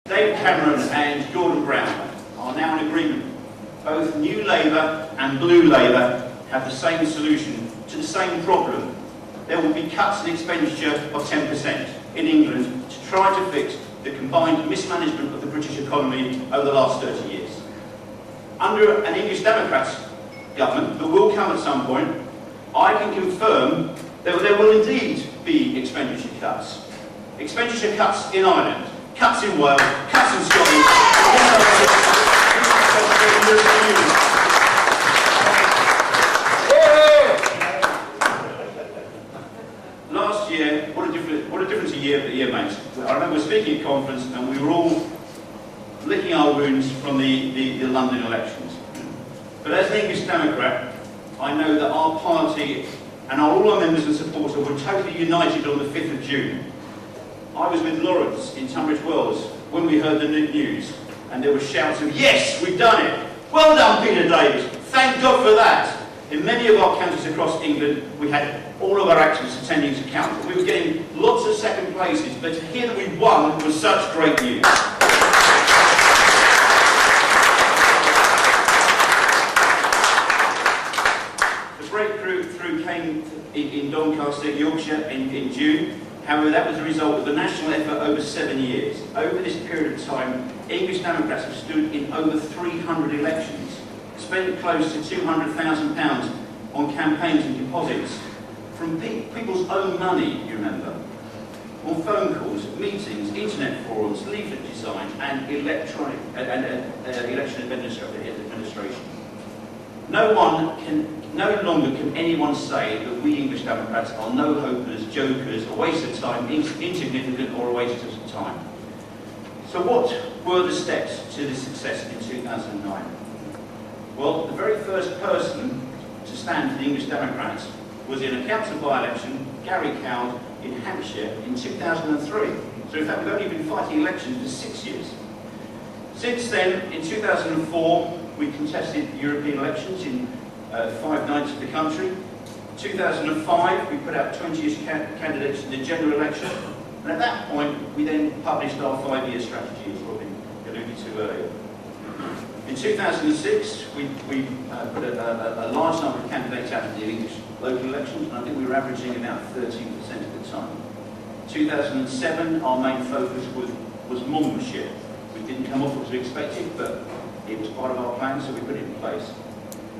David Cameron and Gordon Brown are now in agreement. Both New Labour and Blue Labour have the same solution to the same problem. There will be cuts in expenditure of 10% in England to try to fix the combined mismanagement of the British economy over the last 30 years. Under an English Democrats government that will come at some point, I can confirm that there will indeed be expenditure cuts. Expenditure cuts in Ireland, cuts in Wales, cuts in Scotland, Last year, what a difference a year makes. I remember speaking at conference and we were all licking our wounds from the London elections. But as an English Democrat, I know that our party and all our members and supporters were totally united on the 5th of June. I was with Lawrence in Tunbridge Wells when we heard the news, and there were shouts of, "Yes, we've done it! Well done, Peter Davis! Thank God for that!" In many of our counties across England, we had all of our actions attending to count. We were getting lots of second places, but to hear that we won was such great news. The breakthrough came in Doncaster, Yorkshire, in June. However, that was a result of a national effort over 7 years. Over this period of time, English Democrats have stood in over 300 elections, spent close to £200,000 on campaigns and deposits, from people's own money, you remember, on phone calls, meetings, internet forums, leaflet design, and electronic election administration. No longer can anyone say that we English Democrats are no-hopers, jokers, a waste of time, insignificant, or a waste of time. So what were the steps to this success in 2009? Well, the very first person to stand for the English Democrats was in a council by-election, Gary Cowd, in Hampshire in 2003. So in fact, we've only been fighting elections for 6 years. Since then, in 2004, we contested European elections in 5 nights of the country. In 2005, we put out 20-ish candidates in the general election. And at that point, we then published our 5-year strategy, as Robin alluded to earlier. In 2006, we put a large number of candidates out in the English local elections, and I think we were averaging about 13% at the time. In 2007, our main focus was Monmouthshire. We didn't come off as we expected, but it was part of our plan, so we put it in place.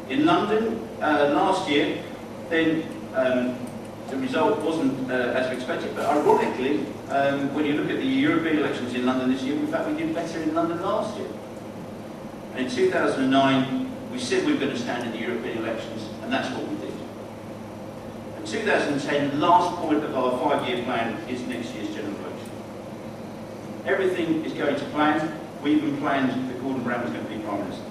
In London, last year, then the result wasn't as we expected, but ironically, when you look at the European elections in London this year, in fact we did better in London last year. And in 2009, we said we were going to stand in the European elections, and that's what we did. In 2010, the last point of our 5-year plan is next year's general election. Everything is going to plan. We even planned that Gordon Brown was going to be Prime Minister.